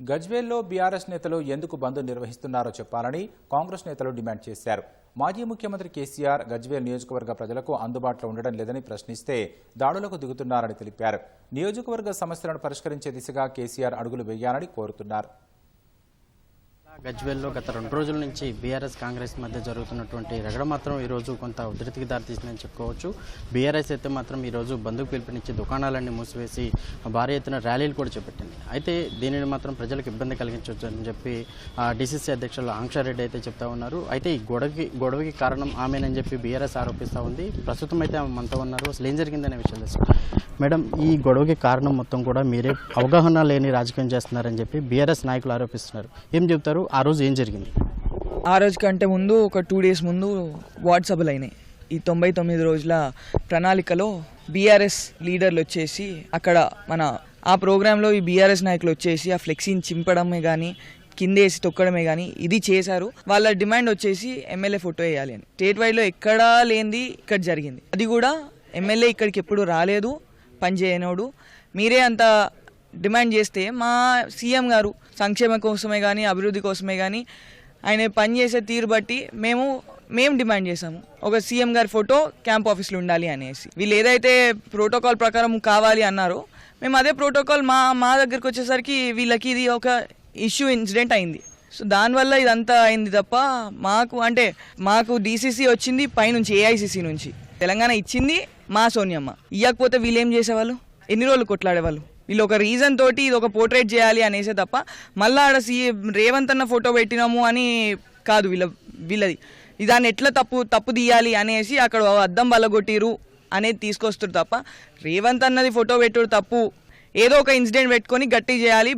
గజ్వేల్లో BRS నేతలు ఎందుకు బంద్ నిర్వహిస్తున్నారో చెప్పాలని కాంగ్రెస్ నేతలు డిమాండ్ చేశారు. మాజీ ముఖ్యమంత్రి కేసీఆర్ గజ్వేల్ నియోజకవర్గ ప్రజలకు అందుబాటులో ఉండడం లేదని ప్రశ్నిస్తే దాడులకు దిగుతున్నారని తెలిపారు. నియోజకవర్గ సమస్యలను పరిష్కరించే దిశగా కేసీఆర్ అడుగులు వేయాలని కోరుతున్నారు. గజ్వేల్లో గత 2 రోజుల నుంచి బీఆర్ఎస్ కాంగ్రెస్ మధ్య జరుగుతున్నటువంటి రగడ మాత్రం ఈరోజు కొంత ఉధృతికి దారితీసిందని చెప్పుకోవచ్చు. బీఆర్ఎస్ అయితే మాత్రం ఈరోజు బంద్కు పిలుపునిచ్చి దుకాణాలన్నీ మూసివేసి భారీ ఎత్తున ర్యాలీలు కూడా చేపట్టింది. అయితే దీనిని మాత్రం ప్రజలకు ఇబ్బంది కలిగించవచ్చు అని చెప్పి డీసీసీ అధ్యక్షులు ఆంక్షారెడ్డి అయితే చెప్తా ఉన్నారు. అయితే ఈ గొడవకి కారణం ఆమెనని చెప్పి బీఆర్ఎస్ ఆరోపిస్తూ ఉంది. ప్రస్తుతం అయితే ఆమె మనతో ఉన్నారు. అసలు ఏం జరిగిందనే విషయం తెలుసు. మేడం, ఈ గొడవకి కారణం మొత్తం కూడా మీరే అవగాహన లేని రాజకీయం చేస్తున్నారని చెప్పి బీఆర్ఎస్ నాయకులు ఆరోపిస్తున్నారు. ఏం చెప్తారు? ఆ రోజు ఏం జరిగింది? ఆ రోజు కంటే ముందు ఒక 2 days ముందు వాట్సాప్లు అయినాయి. ఈ 99 రోజుల ప్రణాళికలో బీఆర్ఎస్ లీడర్లు వచ్చేసి అక్కడ ఆ ప్రోగ్రాంలో ఈ బీఆర్ఎస్ నాయకులు వచ్చేసి ఆ ఫ్లెక్సీని చింపడమే కానీ కిందేసి తొక్కడమే కానీ ఇది చేశారు. వాళ్ళ డిమాండ్ వచ్చేసి ఎమ్మెల్యే ఫోటో వేయాలి అని. స్టేట్ వైడ్లో ఎక్కడా లేనిది ఇక్కడ జరిగింది. అది కూడా ఎమ్మెల్యే ఇక్కడికి ఎప్పుడు రాలేదు, పనిచేయనోడు. మీరే అంత డిమాండ్ చేస్తే మా సీఎం గారు సంక్షేమం కోసమే కానీ అభివృద్ధి కోసమే కానీ ఆయన పనిచేసే తీరు బట్టి మేము డిమాండ్ చేశాము. ఒక సీఎం గారి ఫోటో క్యాంప్ ఆఫీస్లో ఉండాలి అనేసి. వీళ్ళు ఏదైతే ప్రోటోకాల్ ప్రకారం కావాలి అన్నారో మేము అదే ప్రోటోకాల్ మా దగ్గరికి వచ్చేసరికి వీళ్ళకి ఇది ఒక ఇన్సిడెంట్ అయింది. సో దానివల్ల ఇదంతా అయింది తప్ప మాకు డీసీసీ వచ్చింది పైనుంచి, ఏఐసీసీ నుంచి. తెలంగాణ ఇచ్చింది మా సోనియమ్మ. ఇవ్వకపోతే వీళ్ళు ఏం చేసేవాళ్ళు? ఎన్ని రోజులు కొట్లాడేవాళ్ళు? వీళ్ళు ఒక రీజన్ తోటి ఇది ఒక పోర్ట్రేట్ చేయాలి అనేసే తప్ప మళ్ళీ ఆడ రేవంత్ అన్న ఫోటో పెట్టినాము అని కాదు వీళ్ళది. దాన్ని ఎట్లా తప్పు తీయాలి అనేసి అక్కడ అద్దం బలగొట్టిరు అనేది తీసుకొస్తారు తప్ప రేవంత్ అన్నది ఫోటో పెట్టుడు తప్పు, ఏదో ఒక ఇన్సిడెంట్ పెట్టుకొని గట్టి చేయాలి,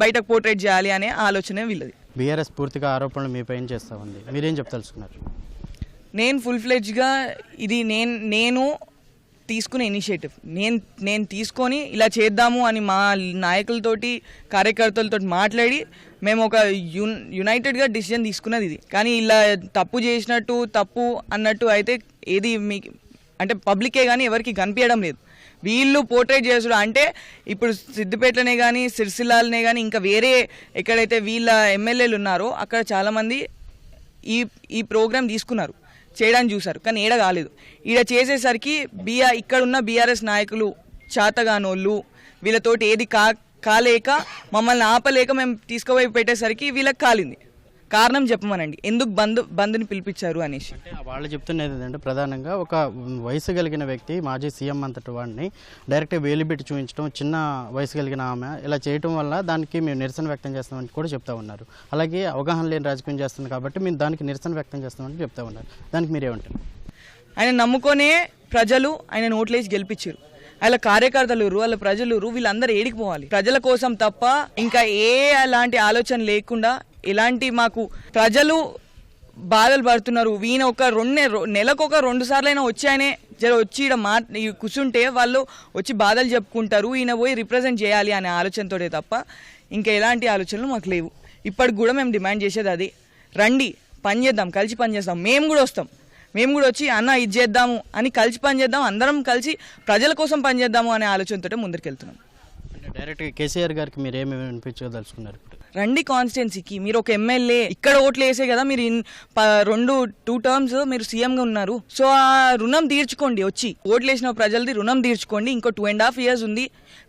బయటకు పోర్ట్రేట్ చేయాలి అనే ఆలోచన వీళ్ళది. బీఆర్ఎస్ పూర్తిగా ఆరోపణలు మీపై చేస్తూ ఉంది. మీరేం చెప్తలుచుకున్నారు? నేను ఫుల్ ఫ్లెడ్జ్గా ఇది నేను తీసుకునే ఇనిషియేటివ్ నేను తీసుకొని ఇలా చేద్దాము అని మా నాయకులతోటి కార్యకర్తలతో మాట్లాడి మేము ఒక యునైటెడ్గా డిసిజన్ తీసుకున్నది ఇది. కానీ ఇలా తప్పు చేసినట్టు తప్పు అన్నట్టు అయితే ఏది పబ్లికే కానీ ఎవరికి కనిపించడం లేదు. వీళ్ళు పోర్ట్రేట్ చేసుడు అంటే ఇప్పుడు సిద్దిపేటనే కానీ సిరిసిల్లాలనే కానీ ఇంకా వేరే ఎక్కడైతే వీళ్ళ ఎమ్మెల్యేలు ఉన్నారో అక్కడ చాలామంది ఈ ప్రోగ్రాం తీసుకున్నారు, చేయడానికి చూశారు, కానీ ఏడ కాలేదు. ఈడ చేసేసరికి ఇక్కడున్న బీఆర్ఎస్ నాయకులు చాతగానోళ్ళు వీళ్ళతోటి ఏది కాలేక మమ్మల్ని ఆపలేక మేము తీసుకుపోయి పెట్టేసరికి వీళ్ళకి కాలింది. కారణం చెప్పమనండి, ఎందుకు బంద్ని పిలిపించారు అనేసి. వాళ్ళు చెప్తున్నది ఏంటంటే ప్రధానంగా ఒక వయసు కలిగిన వ్యక్తి మాజీ సీఎం అంతటి వాడిని డైరెక్ట్గా వేలు పెట్టి చూపించడం, చిన్న వయసు కలిగిన ఆమె ఇలా చేయడం వల్ల దానికి మేము నిరసన వ్యక్తం చేస్తామని కూడా చెప్తా ఉన్నారు. అలాగే అవగాహన లేని రాజకీయం చేస్తుంది కాబట్టి మేము దానికి నిరసన వ్యక్తం చేస్తామని చెప్తా ఉన్నారు. దానికి మీరేమంటారు? ఆయన నమ్ముకొనే ప్రజలు ఆయన నోట్లేసి గెలిపించారు. వాళ్ళ కార్యకర్తలు, వాళ్ళ ప్రజలు, వీళ్ళందరూ ఏడికిపోవాలి ప్రజల కోసం తప్ప ఇంకా అలాంటి ఆలోచన లేకుండా. ఇలాంటి మాకు ప్రజలు బాధలు పడుతున్నారు. ఈయన ఒక నెలకు ఒక 2 సార్లైనా వచ్చి ఆయనే వచ్చి ఇక్కడ కూర్చుంటే వాళ్ళు వచ్చి బాధలు చెప్పుకుంటారు, ఈయన పోయి రిప్రజెంట్ చేయాలి అనే ఆలోచనతోటే తప్ప ఇంకా ఎలాంటి ఆలోచనలు మాకు లేవు. ఇప్పటికి కూడా మేము డిమాండ్ చేసేది అది, రండి పని చేద్దాం, కలిసి పని చేస్తాం. మేము కూడా వస్తాం, మేము కూడా వచ్చి అన్న ఇది చేద్దాము అని కలిసి పని చేద్దాం, అందరం కలిసి ప్రజల కోసం పని చేద్దాము అనే ఆలోచనతో ముందుకెళ్తున్నాం. డైరెక్ట్గా కేసీఆర్ గారికి మీరు ఏమి వినిపించదలుచుకున్నారు? రండి కాన్స్టిట్యున్సీకి, మీరు ఒక ఎమ్మెల్యే, ఇక్కడ ఓట్లు వేసే కదా మీరు 2 terms మీరు సీఎంగా ఉన్నారు. సో ఆ రుణం తీర్చుకోండి, వచ్చి ఓట్లు వేసిన ప్రజలది రుణం తీర్చుకోండి. ఇంకో 2.5 years ఉంది.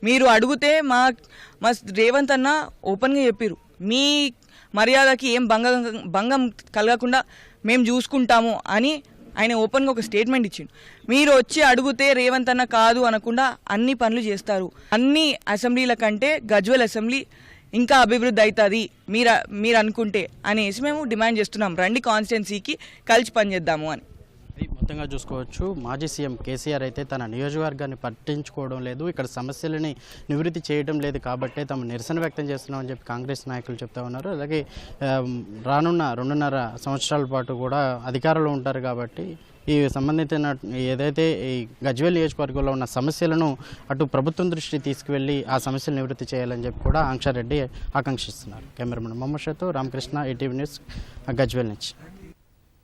మీరు అడిగితే మా రేవంత్ అన్న ఓపెన్గా చెప్పారు, మీ మర్యాదకి ఏం భంగం కలగకుండా మేము చూసుకుంటాము అని ఆయన ఓపెన్గా ఒక స్టేట్మెంట్ ఇచ్చిండు. మీరు వచ్చి అడిగితే రేవంత్ అన్న కాదు అనకుండా అన్ని పనులు చేస్తారు. అన్ని అసెంబ్లీల కంటే గజ్వేల్ అసెంబ్లీ ఇంకా అభివృద్ధి అవుతుంది మీరు అనుకుంటే అనేసి మేము డిమాండ్ చేస్తున్నాం. రండి కాన్స్టిట్యున్సీకి కలిసి పనిచేద్దాము అని. మొత్తంగా చూసుకోవచ్చు, మాజీ సీఎం కేసీఆర్ అయితే తన నియోజకవర్గాన్ని పట్టించుకోవడం లేదు, ఇక్కడ సమస్యలని నివృత్తి చేయడం లేదు కాబట్టే తమ నిరసన వ్యక్తం చేస్తున్నామని చెప్పి కాంగ్రెస్ నాయకులు చెప్తా ఉన్నారు. అలాగే రానున్న 2.5 సంవత్సరాల పాటు కూడా అధికారంలో ఉంటారు కాబట్టి ఈ సంబంధిత ఏదైతే ఈ గజ్వేల్ నియోజకవర్గంలో ఉన్న సమస్యలను అటు ప్రభుత్వం దృష్టి తీసుకువెళ్ళి ఆ సమస్యలు నివృత్తి చేయాలని చెప్పి కూడా ఆంక్షారెడ్డి ఆకాంక్షిస్తున్నారు. కెమెరామెన్ మొహమ్మద్ షాతో రామకృష్ణ, ఈటీవీ న్యూస్, గజ్వేల్ నుంచి.